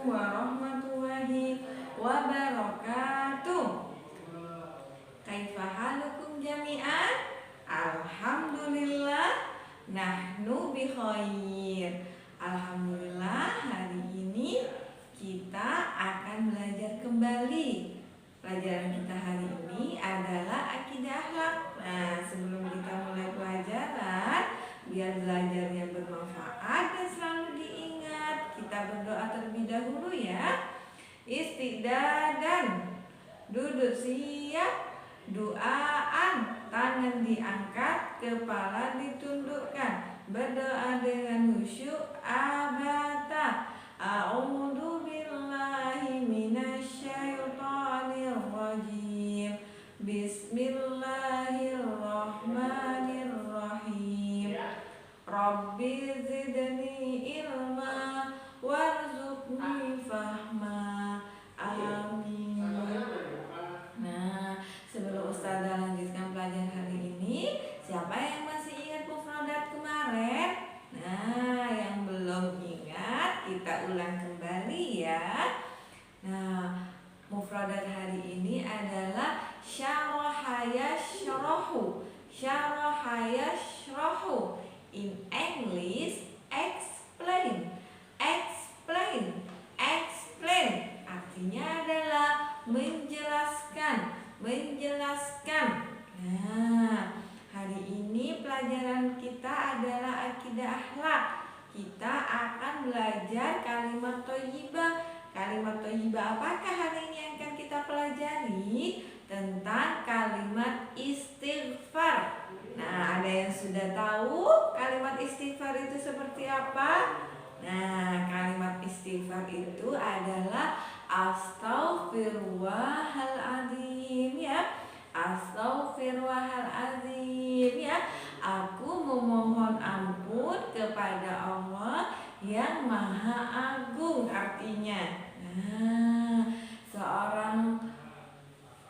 warahmatullahi wabarakatuh. Kaifa halukum jami'an? Alhamdulillah, nahnu bi khair. Alhamdulillah, hari ini kita akan belajar kembali. Pelajaran kita hari ini adalah akidah akhlak. Nah, sebelum kita mulai pelajaran, biar belajarnya bermanfaat dan selalu diingat, kita berdoa terlebih dahulu ya. Istiqdadan, duduk siap, doaan, tangan diangkat, kepala ditundukkan, berdoa dengan khusyuk abata. A'udzu billahi minasyaitonir rajim. Bismillahirrahmanirrahim. Rabbi zidni ilma warzuqni fahma. Amin. Nah, sebelum Ustazah lanjutkan pelajaran hari ini, siapa yang masih ingat mufradat kemarin? Nah, yang belum ingat, kita ulang kembali ya. Nah, mufradat hari ini adalah syaraha yashrahu. Syaraha yashrahu. In English, explain. Explain. Explain. Artinya adalah menjelaskan. Menjelaskan. Nah, hari ini pelajaran kita adalah akidah akhlak. Kita akan belajar kalimat thayyibah. Kalimat thayyibah apakah hari ini yang akan kita pelajari? Tentang kalimat istighfar. Nah, ada yang sudah tahu kalimat istighfar itu seperti apa? Nah, kalimat istighfar itu adalah astaghfirullahaladzim ya. Astaghfirullahaladzim ya. Aku memohon ampun kepada Allah yang Maha Agung, artinya. Nah, seorang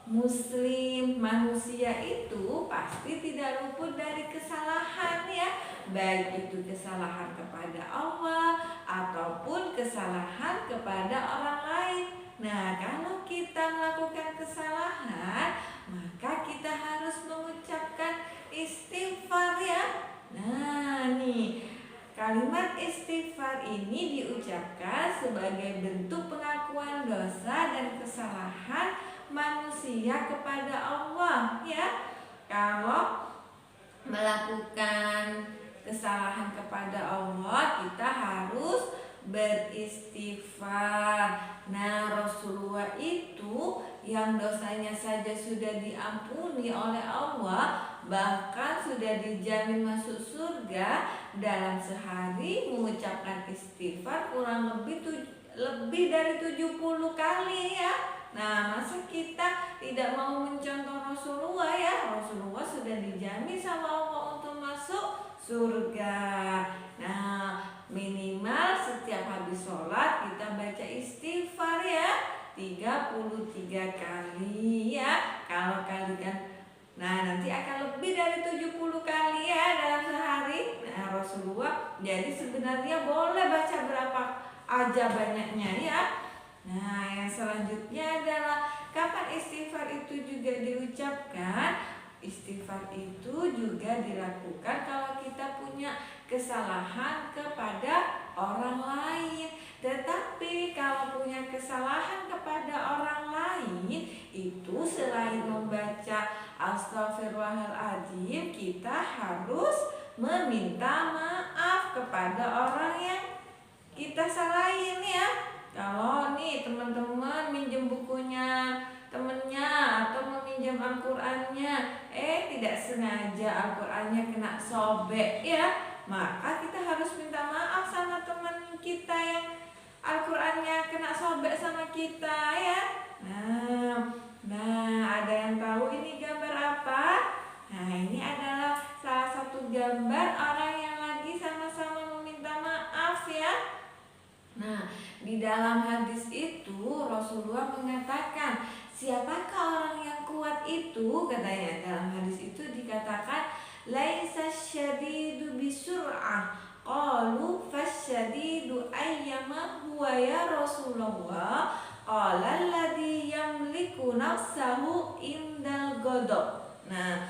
Muslim, manusia itu pasti tidak luput dari kesalahan ya. Baik itu kesalahan kepada Allah ataupun kesalahan kepada orang lain. Nah, kalau kita melakukan kesalahan, maka kita harus mengucapkan istighfar ya. Nah, nih kalimat istighfar ini diucapkan sebagai bentuk pengakuan dosa dan kesalahan manusia kepada Allah ya. Kalau melakukan kesalahan kepada Allah, kita harus beristighfar. Nah, Rasulullah itu yang dosanya saja sudah diampuni oleh Allah, bahkan sudah dijamin masuk surga, dalam sehari mengucapkan istighfar kurang lebih dari 70 kali ya. Nah, masa kita tidak mau mencontoh Rasulullah ya? Rasulullah sudah dijamin sama Allah untuk masuk surga. Nah, minimal setiap habis sholat kita baca istighfar ya 33 kali ya. Kalau kalikan, nah nanti akan lebih dari 70 kali ya dalam sehari. Nah, Rasulullah jadi sebenarnya boleh baca berapa aja banyaknya ya. Nah, yang selanjutnya adalah kapan istighfar itu juga diucapkan? Istighfar itu juga dilakukan kalau kita punya kesalahan kepada orang lain. Tetapi kalau punya kesalahan kepada orang lain, itu selain membaca astaghfirullahaladzim, kita harus meminta maaf kepada orang yang kita salahin ya. Kalau nih teman-teman minjem bukunya temennya atau meminjam Al-Qur'annya, tidak sengaja Al-Qur'annya kena sobek ya, maka kita harus minta maaf sama teman kita yang Al-Qur'annya kena sobek sama kita ya. Nah, ada yang tahu ini gambar apa? Nah, ini adalah salah satu gambar orang yang lagi sama-sama meminta maaf ya. Nah, di dalam hadis itu Rasulullah mengatakan, siapakah orang yang kuat itu? Katanya dalam hadis itu dikatakan, laisa syadidu bisur'ah, qalu fasyadidu ayyama huwa huwa ya Rasulullah? Qala alladhi yamliku nafsahu indal ghadab. Nah,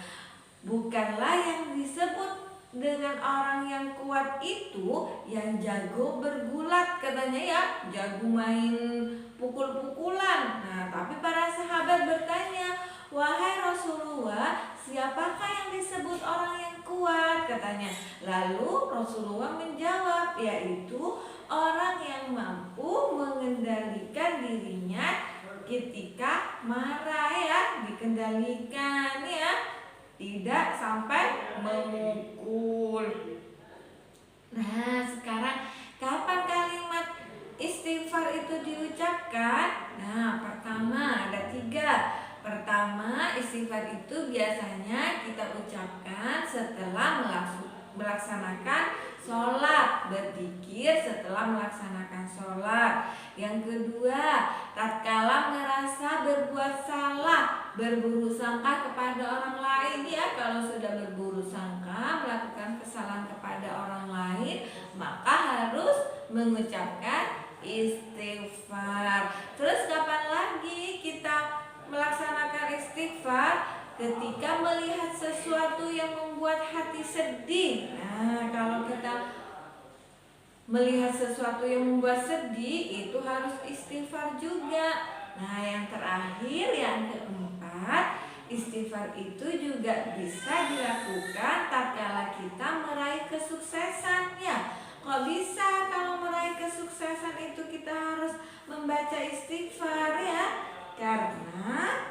bukanlah yang disebut dengan orang yang kuat itu yang jago bergulat katanya ya, jago main pukul-pukulan. Nah, tapi para sahabat bertanya, "Wahai Rasulullah, siapakah yang disebut orang yang kuat?" katanya. Lalu Rasulullah menjawab, yaitu orang yang mampu mengendalikan dirinya ketika marah ya, dikendalikan ya, tidak sampai memukul. Nah, sekarang kapan kalimat istighfar itu diucapkan? Nah, pertama ada 3. Pertama, istighfar itu biasanya kita ucapkan setelah melaksanakan sholat, berzikir setelah melaksanakan sholat. Yang kedua, tatkala merasa berbuat salah, berburu sangka kepada orang lain ya. Kalau sudah berburu sangka, melakukan kesalahan kepada orang lain, maka harus mengucapkan istighfar. Terus kapan lagi kita melaksanakan istighfar? Ketika melihat sesuatu yang membuat hati sedih. Nah, kalau kita melihat sesuatu yang membuat sedih, itu harus istighfar juga. Nah, yang terakhir, yang keempat, istighfar itu juga bisa dilakukan tatkala kita meraih kesuksesan ya. Kok bisa kalau meraih kesuksesan itu kita harus membaca istighfar ya? Karena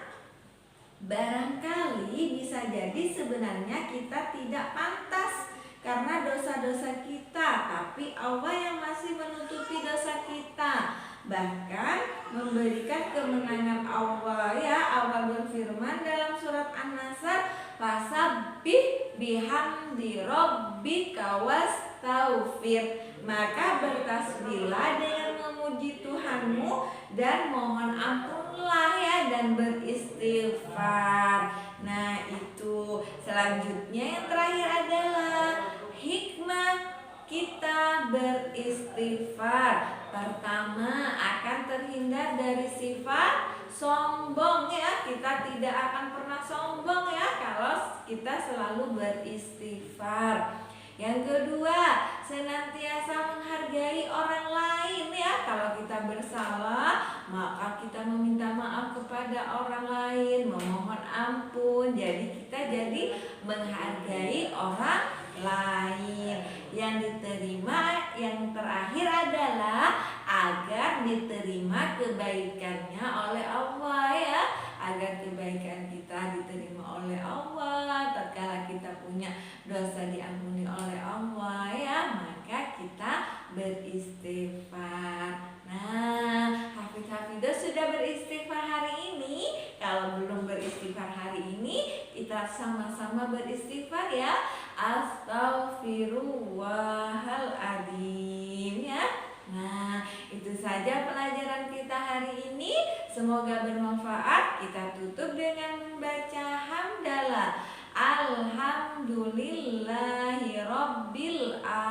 barangkali bisa jadi sebenarnya kita tidak pantas karena dosa-dosa kita, tapi Allah yang masih menutupi dosa kita, bahkan memberikan kemenangan Allah ya. Allah berfirman dalam surat An-Nasr, "Fasabbih bihamdi rabbika wastaghfir." Maka bertasbihlah dengan memuji Tuhanmu dan mohon ampunlah ya, dan beristighfar. Nah, itu selanjutnya yang terakhir adalah hikmah kita beristighfar. Pertama, akan terhindar dari sifat sombong ya. Kita tidak akan pernah sombong ya kalau kita selalu beristighfar. Yang kedua, senantiasa menghargai orang lain ya. Kalau kita bersalah, maka kita meminta maaf kepada orang lain, memohon ampun. Jadi kita jadi menghargai orang lain. Yang diterima yang terakhir adalah agar diterima kebaikannya oleh Allah ya. Agar kebaikan kita diterima oleh Allah, tatkala kita punya dosa diampuni oleh Allah ya, maka kita beristighfar. Nah, hafid-hafidah sudah beristighfar hari ini. Kalau belum beristighfar hari ini, kita sama-sama beristighfar ya. Astaghfirullahaladzim ya. Nah, itu saja pelajaran kita hari ini. Semoga bermanfaat. Kita tutup dengan membaca hamdalah. Alhamdulillahirabbil alamin.